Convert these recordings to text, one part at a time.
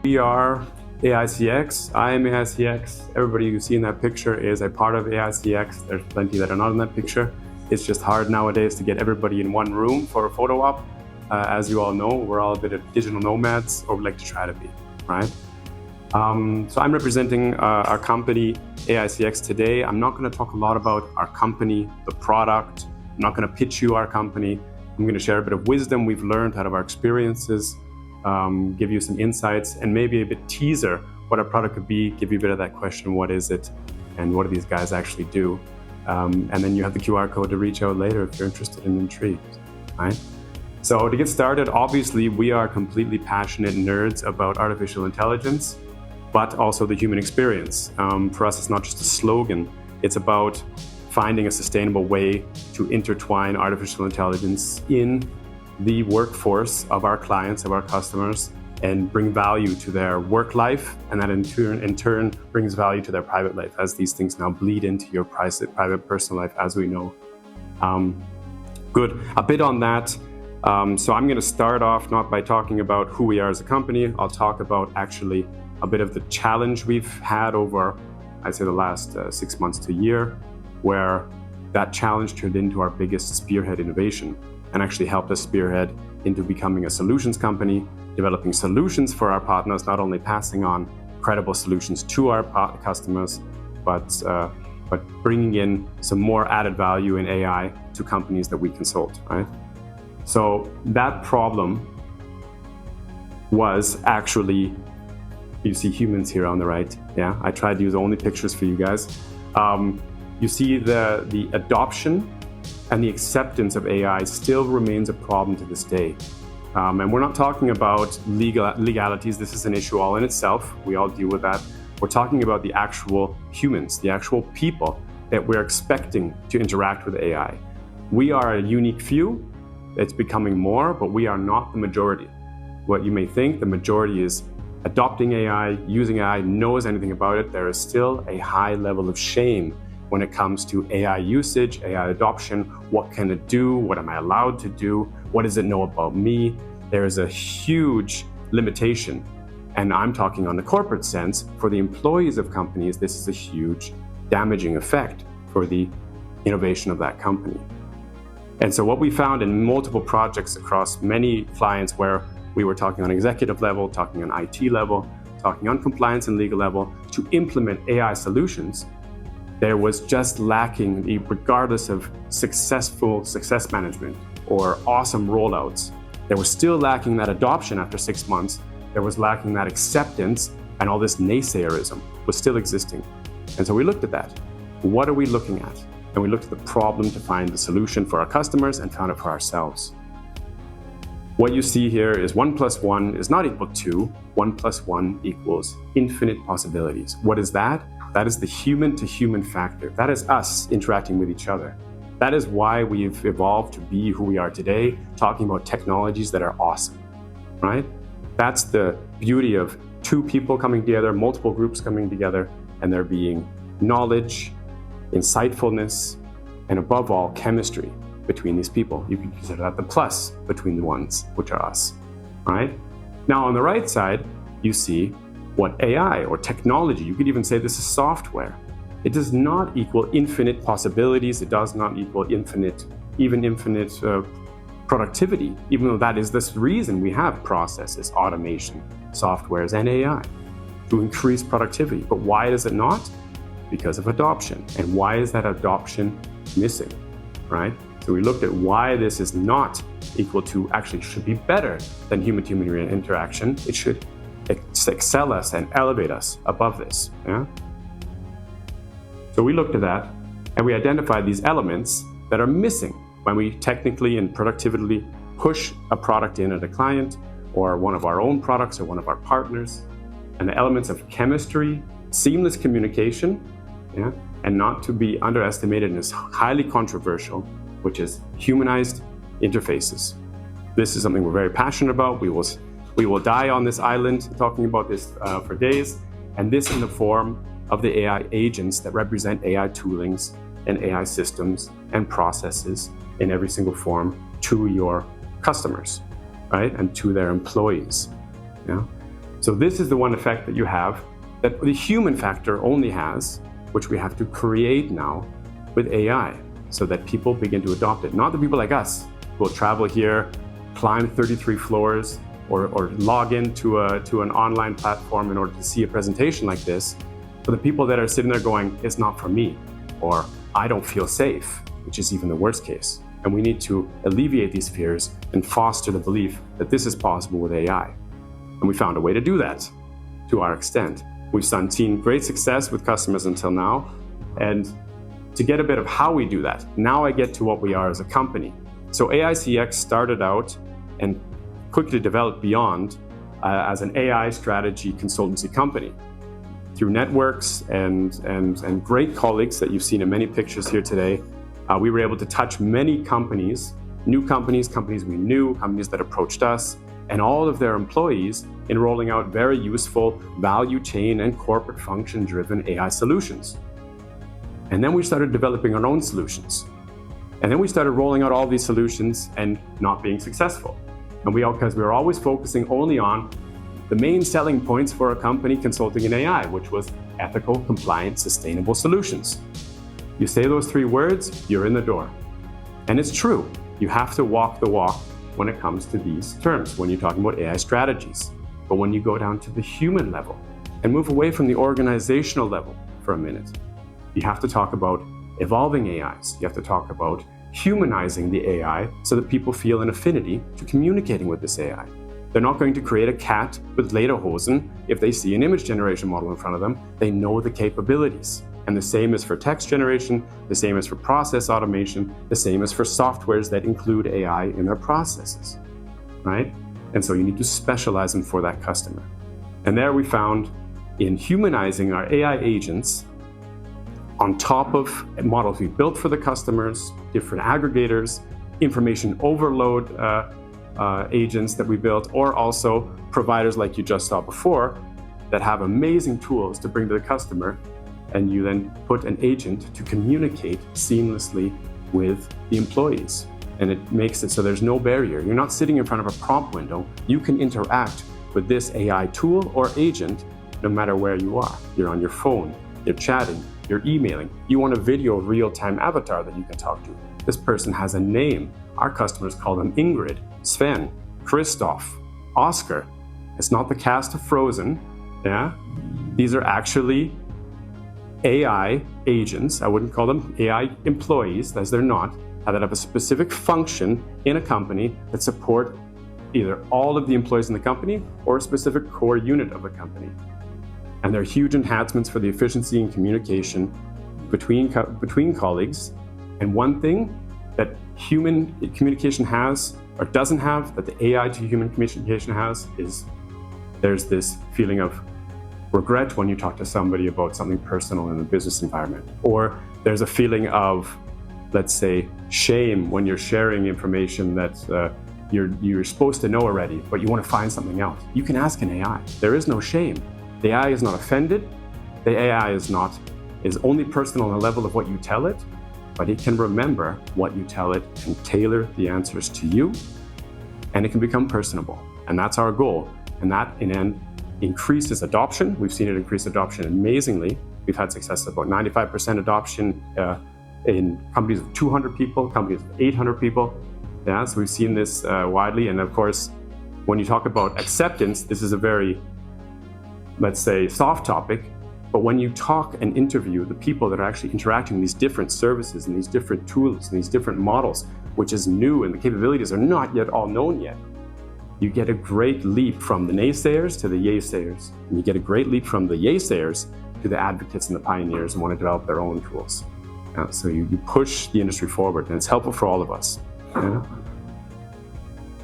We are aicx. I am aicx. Everybody you see in that picture is a part of aicx. There's plenty that are not in that picture. It's just hard nowadays to get everybody in one room for a photo op. As you all know, we're all a bit of digital nomads, or we like to try to be, right? So I'm representing our company, aicx, today. I'm not going to talk a lot about our company, the product. I'm not going to pitch you our company. I'm going to share a bit of wisdom we've learned out of our experiences, give you some insights, and maybe a bit teaser what our product could be, give you a bit of that question, what is it, and what do these guys actually do? And then you have the QR code to reach out later if you're interested and intrigued, right? So to get started, obviously we are completely passionate nerds about artificial intelligence, but also the human experience. For us, it's not just a slogan. It's about finding a sustainable way to intertwine artificial intelligence in the workforce of our clients, of our customers, and bring value to their work life, and that in turn brings value to their private life, as these things now bleed into your private personal life, as we know. Good, a bit on that. So I'm going to start off not by talking about who we are as a company. I'll talk about actually a bit of the challenge we've had over, I'd say, the last 6 months to a year, where that challenge turned into our biggest spearhead innovation and actually helped us spearhead into becoming a solutions company, developing solutions for our partners, not only passing on credible solutions to our customers, but bringing in some more added value in AI to companies that we consult, right? So that problem was actually, you see humans here on the right. Yeah, I tried to use only pictures for you guys. You see the adoption and the acceptance of AI still remains a problem to this day. And we're not talking about legalities. This is an issue all in itself. We all deal with that. We're talking about the actual humans, the actual people that we're expecting to interact with AI. We are a unique few. It's becoming more, but we are not the majority. What you may think, the majority is adopting AI, using AI, knows anything about it. There is still a high level of shame when it comes to AI usage, AI adoption. What can it do? What am I allowed to do? What does it know about me? There is a huge limitation. And I'm talking on the corporate sense. For the employees of companies, this is a huge damaging effect for the innovation of that company. And so what we found in multiple projects across many clients, where we were talking on executive level, talking on IT level, talking on compliance and legal level, to implement AI solutions, there was just lacking, regardless of success management or awesome rollouts, there was still lacking that adoption after 6 months. There was lacking that acceptance, and all this naysayerism was still existing. And so we looked at that. What are we looking at? And we looked at the problem to find the solution for our customers and found it for ourselves. What you see here is 1 + 1 is not equal to 1 + 1 equals infinite possibilities. What is that? That is the human to human factor. That is us interacting with each other. That is why we've evolved to be who we are today, talking about technologies that are awesome, right? That's the beauty of two people coming together, multiple groups coming together, and there being knowledge, insightfulness, and above all, chemistry between these people. You can consider that the plus between the ones, which are us, right? Now on the right side, you see what AI or technology, you could even say this is software. It does not equal infinite possibilities. It does not equal infinite productivity, even though that is this reason we have processes, automation, softwares, and AI to increase productivity. But why does it not? Because of adoption. And why is that adoption missing, right? So we looked at why this is not equal to, actually should be better than human-to-human interaction. It should excel us and elevate us above this. Yeah? So we looked at that, and we identified these elements that are missing when we technically and productively push a product in at a client or one of our own products or one of our partners, and the elements of chemistry, seamless communication, yeah, and not to be underestimated and is highly controversial, which is humanized interfaces. This is something we're very passionate about. We will die on this island talking about this for days, and this in the form of the AI agents that represent AI toolings and AI systems and processes in every single form to your customers, right? And to their employees. Yeah? So this is the one effect that you have that the human factor only has, which we have to create now with AI so that people begin to adopt it. Not the people like us who will travel here, climb 33 floors, or log into an online platform in order to see a presentation like this. For the people that are sitting there going, it's not for me, or I don't feel safe, which is even the worst case. And we need to alleviate these fears and foster the belief that this is possible with AI. And we found a way to do that to our extent. We've seen great success with customers until now. And to get a bit of how we do that, now I get to what we are as a company. So aicx started out and quickly developed beyond as an AI strategy consultancy company. Through networks and great colleagues that you've seen in many pictures here today, we were able to touch many companies, new companies, companies we knew, companies that approached us, and all of their employees in rolling out very useful value chain and corporate function-driven AI solutions. And then we started developing our own solutions. And then we started rolling out all these solutions and not being successful. And because we were always focusing only on the main selling points for a company consulting in AI, which was ethical, compliant, sustainable solutions. You say those three words, you're in the door. And it's true. You have to walk the walk when it comes to these terms, when you're talking about AI strategies. But when you go down to the human level and move away from the organizational level for a minute, you have to talk about evolving AIs. You have to talk about humanizing the AI so that people feel an affinity to communicating with this AI. They're not going to create a cat with lederhosen if they see an image generation model in front of them. They know the capabilities. And the same is for text generation, the same is for process automation, the same is for softwares that include AI in their processes, right? And so you need to specialize them for that customer. And there we found in humanizing our AI agents on top of models we built for the customers, different aggregators, information overload agents that we built, or also providers like you just saw before that have amazing tools to bring to the customer, and you then put an agent to communicate seamlessly with the employees. And it makes it so there's no barrier. You're not sitting in front of a prompt window. You can interact with this AI tool or agent no matter where you are. You're on your phone, you're chatting, you're emailing. You want a video real-time avatar that you can talk to. This person has a name. Our customers call them Ingrid, Sven, Christoph, Oscar. It's not the cast of Frozen. Yeah, these are actually AI agents. I wouldn't call them AI employees, as they're not, that have a specific function in a company that support either all of the employees in the company or a specific core unit of a company. And they're huge enhancements for the efficiency and communication between colleagues. And one thing that human communication has or doesn't have, that the AI to human communication has, is there's this feeling of regret when you talk to somebody about something personal in a business environment. Or there's a feeling of, let's say, shame when you're sharing information that you're supposed to know already, but you want to find something else. You can ask an AI. There is no shame. The AI is not offended. The AI is only personal on the level of what you tell it, but it can remember what you tell it and tailor the answers to you, and it can become personable. And that's our goal. And that, in end, increases adoption. We've seen it increase adoption amazingly. We've had success of about 95% adoption in companies of 200 people, companies of 800 people. Yeah, so we've seen this widely. And of course, when you talk about acceptance, this is a very, let's say, soft topic. But when you talk and interview the people that are actually interacting with these different services and these different tools and these different models, which is new and the capabilities are not yet all known yet, you get a great leap from the naysayers to the yaysayers. And you get a great leap from the yaysayers to the advocates and the pioneers and want to develop their own tools. So you push the industry forward, and it's helpful for all of us. Yeah?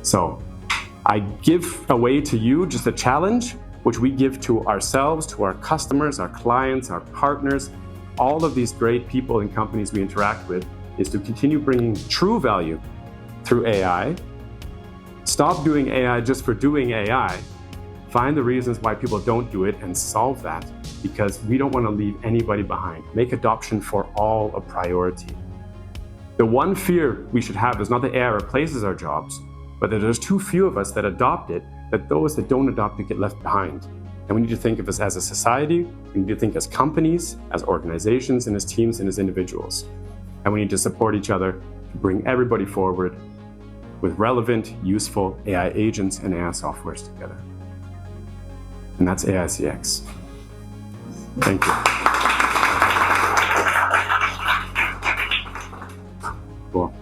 So I give away to you just a challenge, which we give to ourselves, to our customers, our clients, our partners, all of these great people and companies we interact with, is to continue bringing true value through AI. Stop doing AI just for doing AI. Find the reasons why people don't do it and solve that, because we don't want to leave anybody behind. Make adoption for all a priority. The one fear we should have is not that AI replaces our jobs, but that there's too few of us that adopt it, that those that don't adopt it get left behind. And we need to think of us as a society, we need to think as companies, as organizations, and as teams, and as individuals. And we need to support each other to bring everybody forward with relevant, useful AI agents and AI softwares together. And that's aicx. Thank you. Cool.